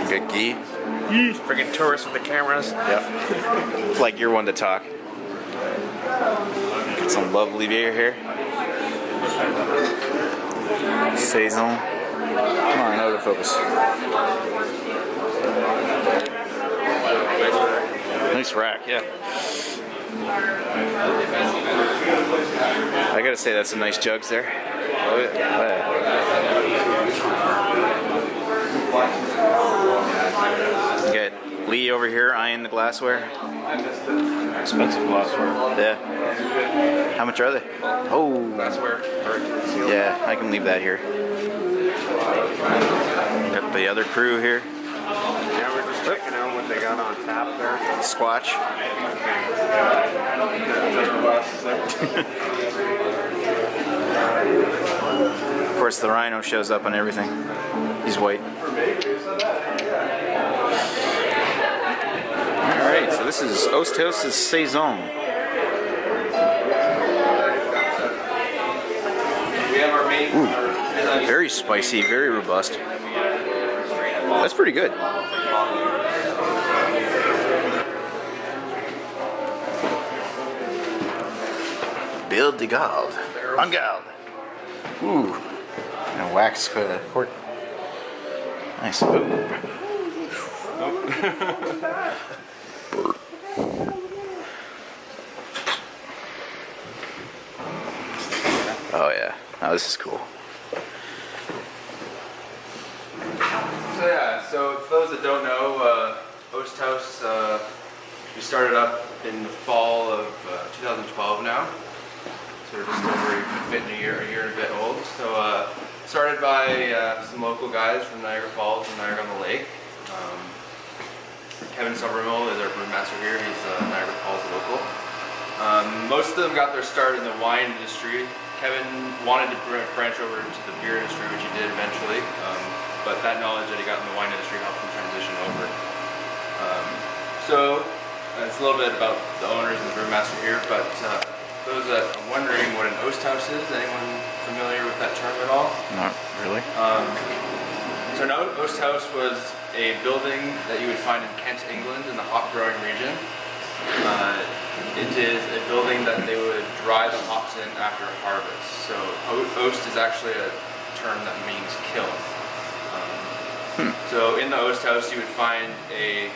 Good ghee. Freaking tourists with the cameras. Yep. Like you're one to talk. Get some lovely beer here. Saison. Come on, out of focus. Nice rack, yeah. I gotta say, that's some nice jugs there. Oh, yeah. You got Lee over here eyeing the glassware. Expensive glassware. Yeah. How much are they? Oh. Glassware. Yeah, I can leave that here. Got the other crew here. Yeah, we're just checking out what they got on tap there. Squatch. Of course, the Rhino shows up on everything. He's white. Alright, so this is Oast House's Saison. Ooh, very spicy, very robust. That's pretty good. BeerGuy. On guard. Ooh. And wax cork. Nice. Ooh. Oh yeah. Oh, this is cool. So yeah, so for those that don't know, Oast House, we started up in the fall of 2012 now. So we're just over a year and a bit old. So started by some local guys from Niagara Falls and Niagara-on-the-Lake. Kevin Somerville is our brewmaster here. He's Niagara Falls local. Most of them got their start in the wine industry. Kevin wanted to branch over into the beer industry, which he did eventually, but that knowledge that he got in the wine industry helped him transition over. So it's a little bit about the owners and the brewmaster here, but those that are wondering what an Oast House is, anyone familiar with that term at all? Not really. So an Oast House was a building that you would find in Kent, England, in the hop growing region. It is a building that they would dry the hops in after harvest. So Oast is actually a term that means kiln. So in the Oast House you would find a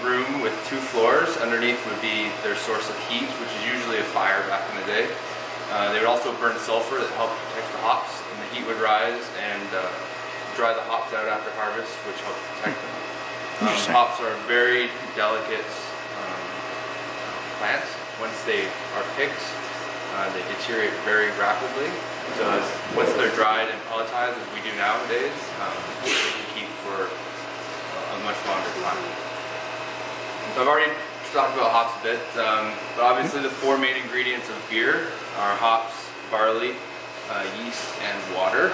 room with 2 floors. Underneath would be their source of heat, which is usually a fire back in the day. They would also burn sulfur that helped protect the hops, and the heat would rise and dry the hops out after harvest, which helped protect them. Hops are very delicate plants. Once they are picked, they deteriorate very rapidly. So once they're dried and pelletized, as we do nowadays, they can keep for a much longer time. So I've already talked about hops a bit, but obviously the 4 main ingredients of beer are hops, barley, yeast, and water.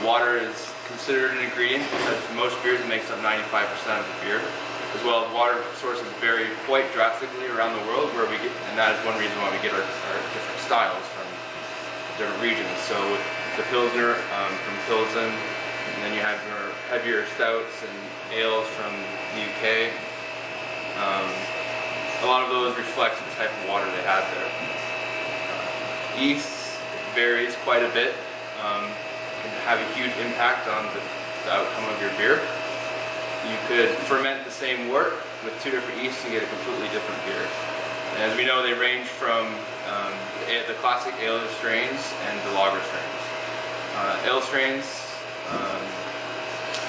Water is considered an ingredient because most beers it makes up 95% of the beer. As well, water sources vary quite drastically around the world, where we get, and that is one reason why we get our different styles from different regions. So with the Pilsner from Pilsen, and then you have your heavier stouts and ales from the UK. A lot of those reflect the type of water they had there. Yeast varies quite a bit, can have a huge impact on the outcome of your beer. You could ferment the same wort with 2 different yeasts and get a completely different beer. And as we know, they range from the classic ale strains and the lager strains. Ale strains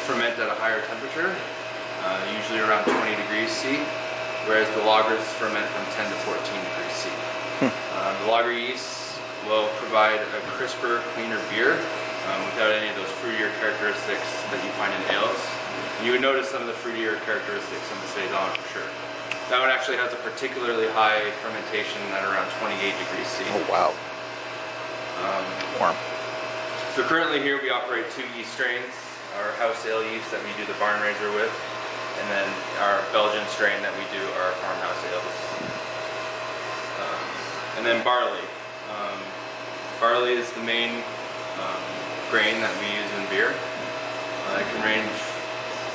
ferment at a higher temperature, usually around 20 degrees C, whereas the lagers ferment from 10 to 14 degrees C. The lager yeasts will provide a crisper, cleaner beer without any of those fruitier characteristics that you find in ales. You would notice some of the fruitier characteristics in the Saison for sure. That one actually has a particularly high fermentation at around 28 degrees C. Oh wow. Warm. So currently here we operate 2 yeast strains, our house ale yeast that we do the barn raiser with, and then our Belgian strain that we do our farmhouse ales. And then barley. Barley is the main grain that we use in beer. It can range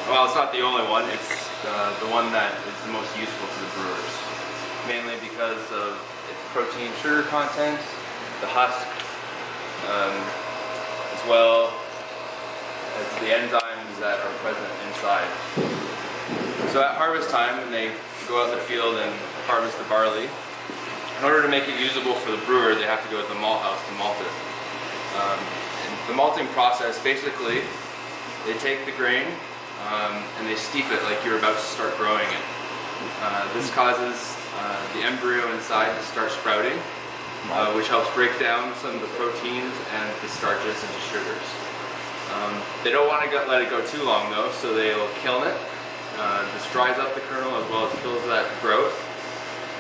Well, it's not the only one. It's the one that is the most useful to the brewers, mainly because of its protein sugar content, the husk, as well as the enzymes that are present inside. So at harvest time, when they go out in the field and harvest the barley, in order to make it usable for the brewer, they have to go to the malt house to malt it. And the malting process, basically, they take the grain and they steep it like you're about to start growing it. This causes the embryo inside to start sprouting, which helps break down some of the proteins and the starches into sugars. They don't want to let it go too long though, so they'll kiln it. This dries up the kernel as well as kills that growth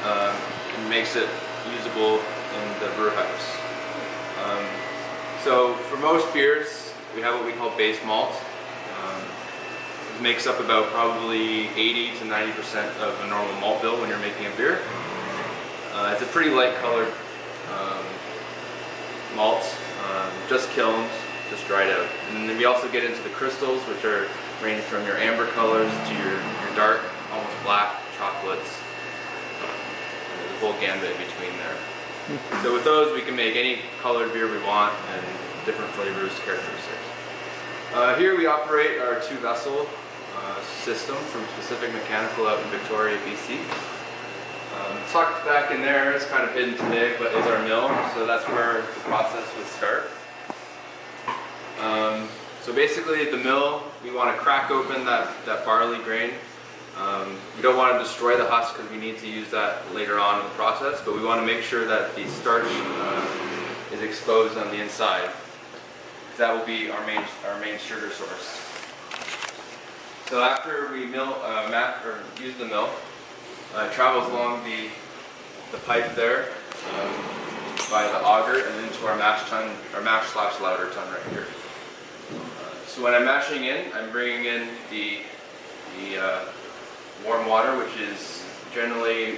and makes it usable in the brew house. So for most beers, we have what we call base malt. It makes up about probably 80 to 90% of a normal malt bill when you're making a beer. It's a pretty light colored malt, just kilns, just dried out. And then we also get into the crystals, which are range from your amber colors to your dark, almost black chocolates. There's a whole gambit in between there. So with those, we can make any colored beer we want and different flavors, characteristics. Here we operate our 2-vessel system from Specific Mechanical out in Victoria, BC. Tucked back in there, it's kind of hidden today, but is our mill, so that's where the process would start. So basically the mill, we want to crack open that barley grain. We don't want to destroy the husk because we need to use that later on in the process, but we want to make sure that the starch is exposed on the inside. That will be our main sugar source. So after we use the mill, it travels along the pipe there by the auger and into our mash/lauter tun right here. So when I'm mashing in, I'm bringing in the warm water, which is generally,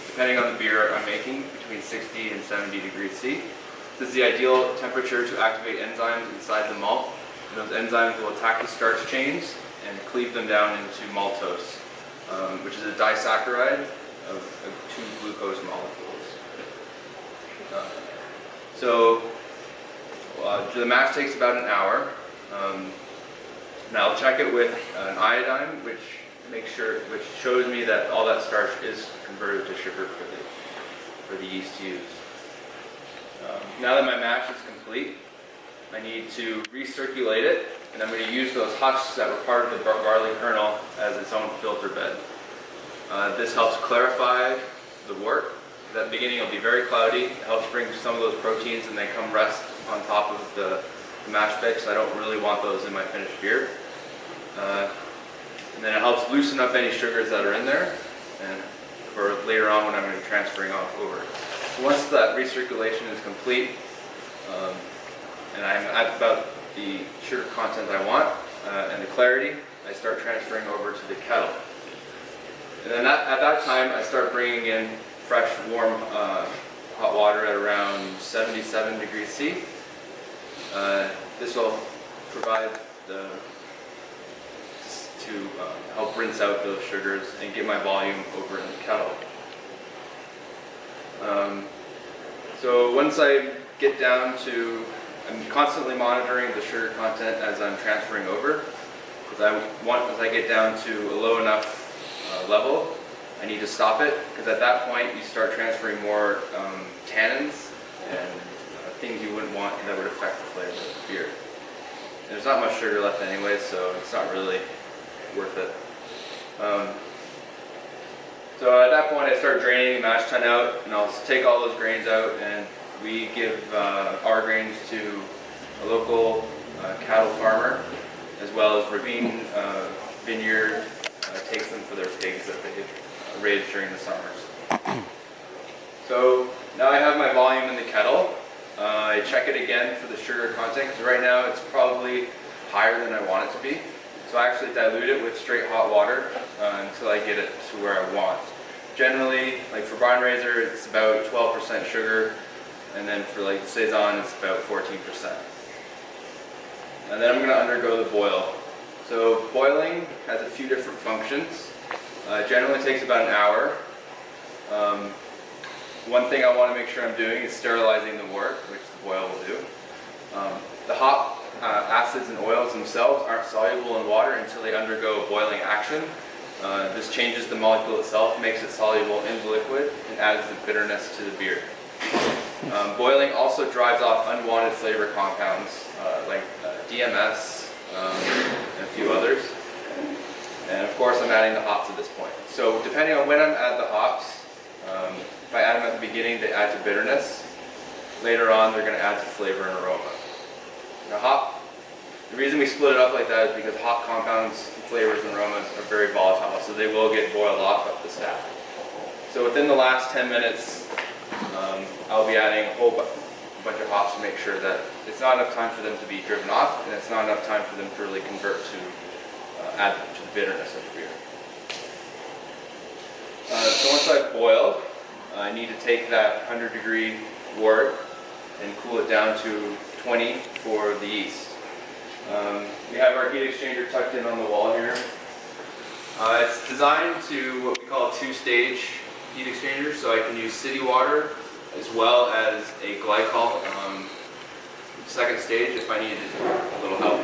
depending on the beer I'm making, between 60 and 70 degrees C. This is the ideal temperature to activate enzymes inside the malt. And those enzymes will attack the starch chains and cleave them down into maltose, which is a disaccharide of 2 glucose molecules. The mash takes about an hour. And I'll check it with an iodine, which shows me that all that starch is converted to sugar for the yeast to use. Now that my mash is complete, I need to recirculate it, and I'm going to use those husks that were part of the barley kernel as its own filter bed. This helps clarify the wort. At the beginning it'll be very cloudy. It helps bring some of those proteins and they come rest on top of the mash bed, because I don't really want those in my finished beer. And then it helps loosen up any sugars that are in there, and for later on when I'm going to be transferring over. So once that recirculation is complete, and I'm at about the sugar content I want and the clarity, I start transferring over to the kettle. And then at that time, I start bringing in fresh, warm, hot water at around 77 degrees C. This will provide to help rinse out those sugars and get my volume over in the kettle. So once I get down to, I'm constantly monitoring the sugar content as I'm transferring over, because as I get down to a low enough level, I need to stop it, because at that point you start transferring more tannins and things you wouldn't want that would affect the flavor of the beer. And there's not much sugar left anyway, so it's not really worth it. So at that point I start draining the mash tun out, and I'll take all those grains out, and we give our grains to a local cattle farmer, as well as Ravine Vineyard takes them for their pigs that they raise during the summers. So now I have my volume in the kettle. I check it again for the sugar content, because right now it's probably higher than I want it to be. So I actually dilute it with straight hot water until I get it to where I want. Generally, like for Barn Raiser, it's about 12% sugar, and then for like the Saison, it's about 14%. And then I'm going to undergo the boil. So boiling has a few different functions. Generally takes about an hour. One thing I want to make sure I'm doing is sterilizing the wort, which the boil will do. The hop acids and oils themselves aren't soluble in water until they undergo boiling action. This changes the molecule itself, makes it soluble in the liquid, and adds the bitterness to the beer. Boiling also drives off unwanted flavor compounds like DMS and a few others. And of course I'm adding the hops at this point. So depending on when I'm at the hops, if I add them at the beginning, they add to bitterness. Later on, they're going to add to flavor and aroma. Now the reason we split it up like that is because hop compounds, flavors, and aromas are very volatile, so they will get boiled off up the stack. So within the last 10 minutes, I'll be adding a whole bunch of hops to make sure that it's not enough time for them to be driven off, and it's not enough time for them to really convert to add to the bitterness of the beer. So once I've boiled, I need to take that 100-degree wort and cool it down to 20 for the yeast. We have our heat exchanger tucked in on the wall here. It's designed to what we call a two-stage heat exchanger, so I can use city water as well as a glycol second stage if I needed a little help.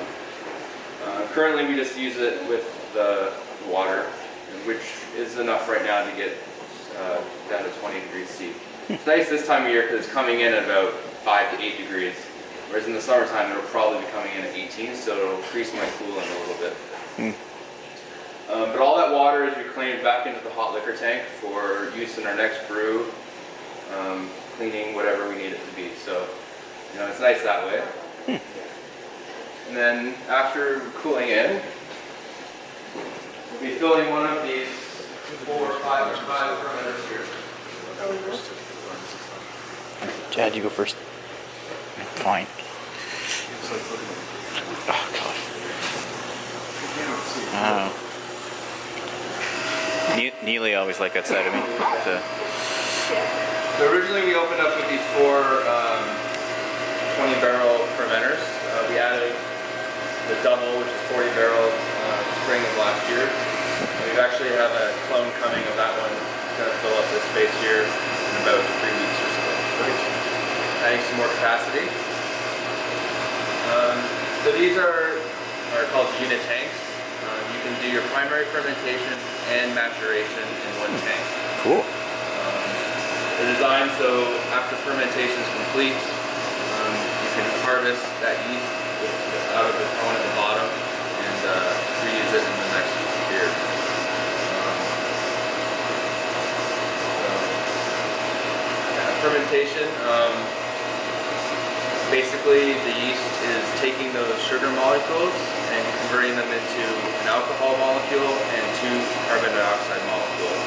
Currently we just use it with the water, which is enough right now to get down to 20 degrees C. It's nice this time of year because it's coming in at about 5 to 8 degrees, whereas in the summertime it'll probably be coming in at 18, so it'll increase my cooling a little bit. But all that water is reclaimed back into the hot liquor tank for use in our next brew, cleaning whatever we need it to be. So, you know, it's nice that way. And then after cooling in, we'll be filling one of these 4 or 5 fermenters here. Chad, you go first. Fine. Oh, God. Neely always liked that side of me. So originally we opened up with these 4 20-barrel fermenters. We added the double, which is 40-barrel, spring of last year. We actually have a clone coming of that one. It's going to fill up this space here in about 3 weeks or so. Adding some more capacity. So these are called unit tanks. You can do your primary fermentation and maturation in one tank. Cool. They're designed so after fermentation is complete, you can harvest that yeast out of the cone at the bottom and reuse it in the next beer. Fermentation, basically the yeast is taking those sugar molecules and converting them into an alcohol molecule and 2 carbon dioxide molecules.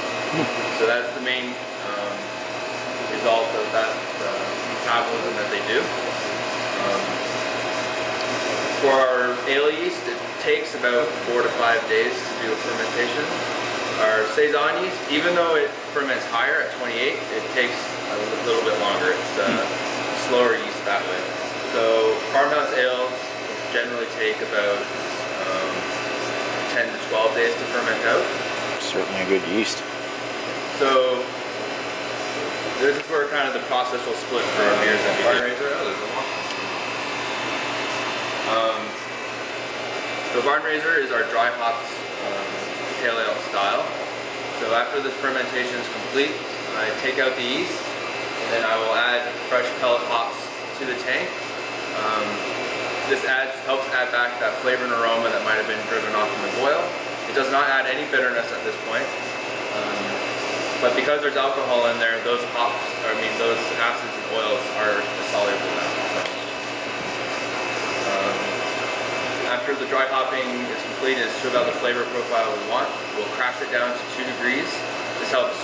So that's the main result of that metabolism that they do. For our ale yeast, it takes about 4 to 5 days to do a fermentation. Our Saison yeast, even though it ferments higher at 28, it takes a little bit longer. It's slower yeast that way. So farmhouse ales generally take about 10 to 12 days to ferment out. Certainly a good yeast. So this is where kind of the process will split for our beers and Barn Raiser. So Barn Raiser is our dry hops pale ale style. So after this fermentation is complete, I take out the yeast and then I will add fresh pellet hops to the tank. This helps add back that flavor and aroma that might have been driven off in the boil. It does not add any bitterness at this point. But because there's alcohol in there, those those acids and oils are soluble now. After the dry hopping is completed, it's to about the flavor profile we want. We'll crash it down to 2 degrees. This helps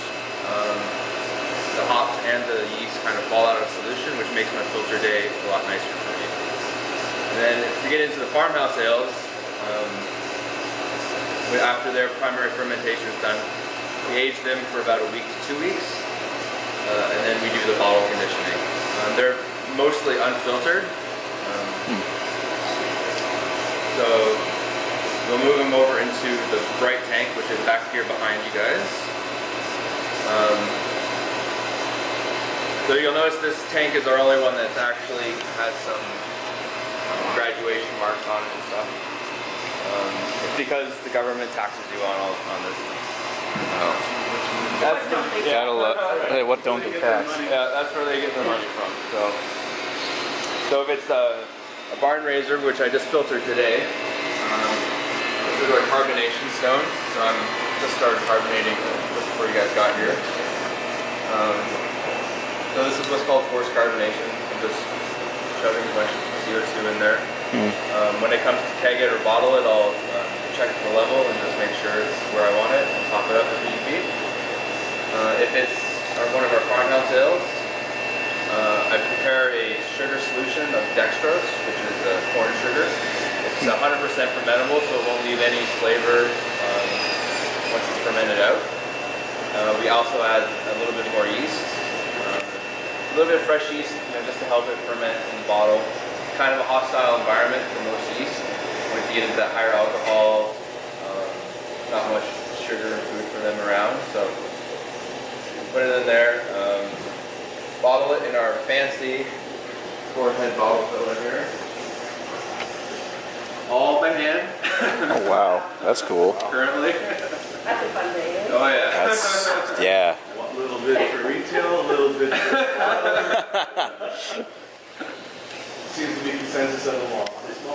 the hops and the yeast kind of fall out of solution, which makes my filter day a lot nicer for me. And then if we get into the farmhouse ales, after their primary fermentation is done, we age them for about a week to 2 weeks, and then we do the bottle conditioning. They're mostly unfiltered, so We'll move them over into the bright tank, which is back here behind you guys. So you'll notice this tank is our only one that's actually has some graduation marks on it and stuff. It's because the government taxes you on this. Oh. What don't get taxed? Yeah, that's where they get their money from. So if it's a barn raiser, which I just filtered today, this is our carbonation stone. So I'm just started carbonating just before you guys got here. So this is what's called forced carbonation. I'm just shoving a bunch of CO2 in there. When it comes to keg it or bottle it, I'll check the level and just make sure it's where I want it and top it up if need be. If it's one of our farmhouse ales, I prepare a sugar solution of dextrose, which is corn sugar. It's 100% fermentable, so it won't leave any flavor once it's fermented out. We also add a little bit more yeast. A little bit of fresh yeast, just to help it ferment in the bottle. Kind of a hostile environment for most yeast. Once you get into that higher alcohol, not much sugar and food for them around. So put it in there. Bottle it in our fancy 4-head bottle filler here. All by hand. Oh wow, that's cool. Currently. That's a fun day. Oh yeah. That's yeah. A little bit for retail, a little bit for seems to be consensus on the wall.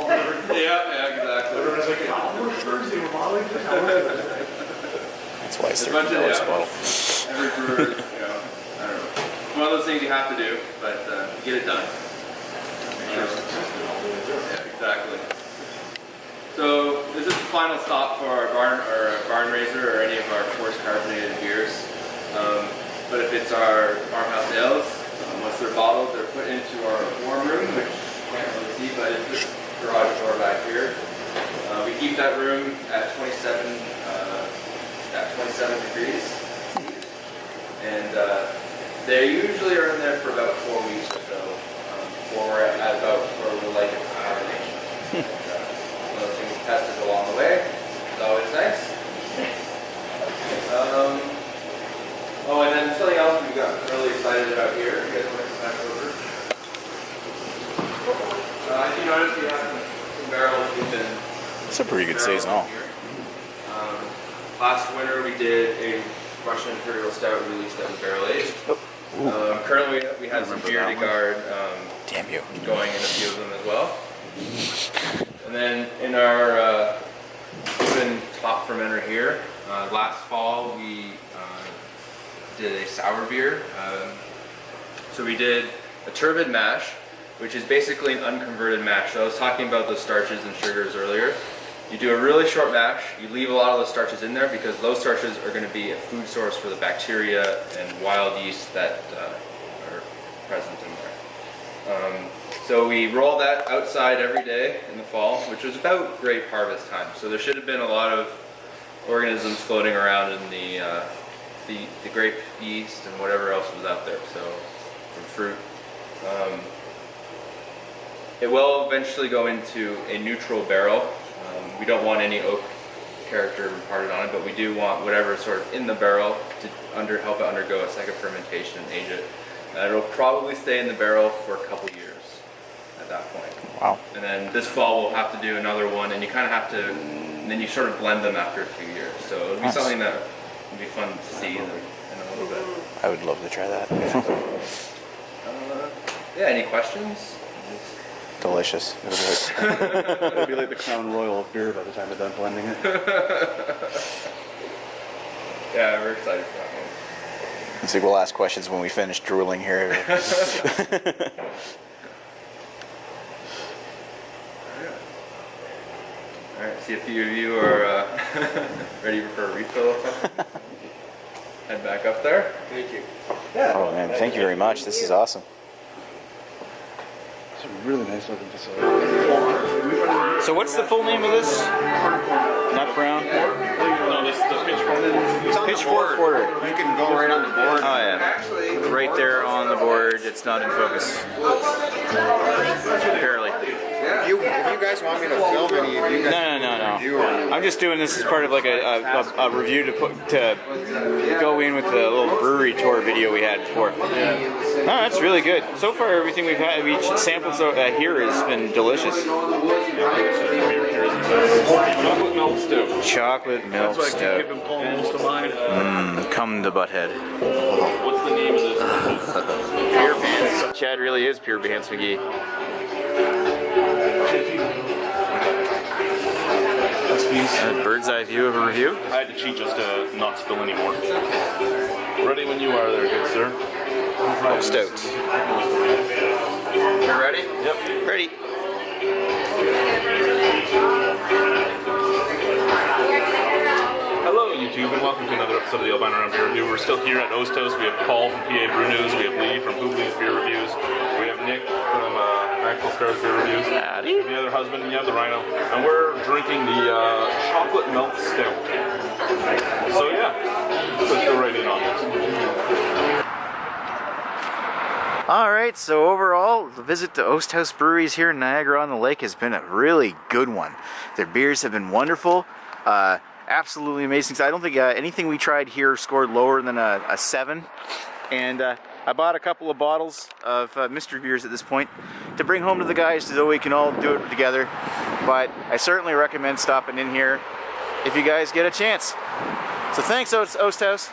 Yeah, exactly. Everyone's like, oh, we're Thursday, we're modeling this. That's why it's It's a bunch of, $30 bottle. Every brewer, I don't know. It's one of those things you have to do, but get it done. Yeah, exactly. So this is the final stop for our barn raiser or any of our forced carbonated beers. But if it's our farmhouse ales, once they're bottled, they're put into our warm room, which you can't really see, but it's this garage door back here. We keep that room at 27 degrees, and they usually are in there for about 4 weeks or so, before we're at about where we like it for carbonation. One of those things tested along the way. It's always nice. Oh, and then something else we got really excited about here. You guys want to come back over? If you notice, we have some barrels we've been. It's a pretty good saison. Last winter we did a Russian Imperial Stout release that was barrel aged. Currently we have some BeerGuy Damn you. going in a few of them as well. And then in our open top fermenter here, last fall we did a sour beer. So we did a turbid mash, which is basically an unconverted mash. So I was talking about those starches and sugars earlier. You do a really short mash, you leave a lot of those starches in there because those starches are going to be a food source for the bacteria and wild yeast that are present in there. So we roll that outside every day in the fall, which was about grape harvest time. So there should have been a lot of organisms floating around in the grape yeast and whatever else was out there, so from fruit. It will eventually go into a neutral barrel. We don't want any oak character imparted on it, but we do want whatever is sort of in the barrel to help it undergo a second fermentation and age it. It'll probably stay in the barrel for a couple years at that point. Wow. And then this fall we'll have to do another one, and you kind of have to, and then you sort of blend them after a few years. So it'll be something that would be fun to see in a little bit. I would love to try that. Yeah, any questions? Delicious. It'll be like the Crown Royal of beer by the time we're done blending it. Yeah, we're excited for that one. Let's see, we'll ask questions when we finish drooling here. Alright, see a few of you are ready for a refill or something. Head back up there. Thank you. Oh man, thank you very much. This is awesome. It's a really nice looking facility. So what's the full name of this? Nut Brown? No, this is the Pitchfork. Pitchfork Porter. You can go right on the board. Oh yeah. Right there on the board. It's not in focus. Barely. If you guys want me to film any of you guys No. review on I'm just doing this as part of like a review to go in with the little brewery tour video we had before. Oh, that's really good. So far, everything we've had, each sample here has been delicious. Chocolate milk stout. Chocolate milk That's why I stout. keep him pulling most of mine. Come to Butthead. What's the name of this? Pure Pants. Chad really is Pure Pants McGee. Bird's eye view of a review. I had to cheat just to not spill any more. Ready when you are there, good sir. Stout. You ready? Yep. Ready. Hello YouTube and welcome to another episode of the Albino Rhino Beer Review. We're still here at Oast. We have Paul from PABrewNews, we have Lee from Hougly Beer Reviews, we have Nick from Maxwell Starr's Beer Reviews, Howdy. you have the other husband and you have the Rhino, and we're drinking the chocolate milk stout. So yeah, let's go right in on this. Alright, so overall, the visit to Oast House Breweries here in Niagara-on-the-Lake has been a really good one. Their beers have been wonderful, absolutely amazing. So I don't think anything we tried here scored lower than a 7. And I bought a couple of bottles of mystery beers at this point to bring home to the guys so we can all do it together. But I certainly recommend stopping in here if you guys get a chance. So thanks, Oast House.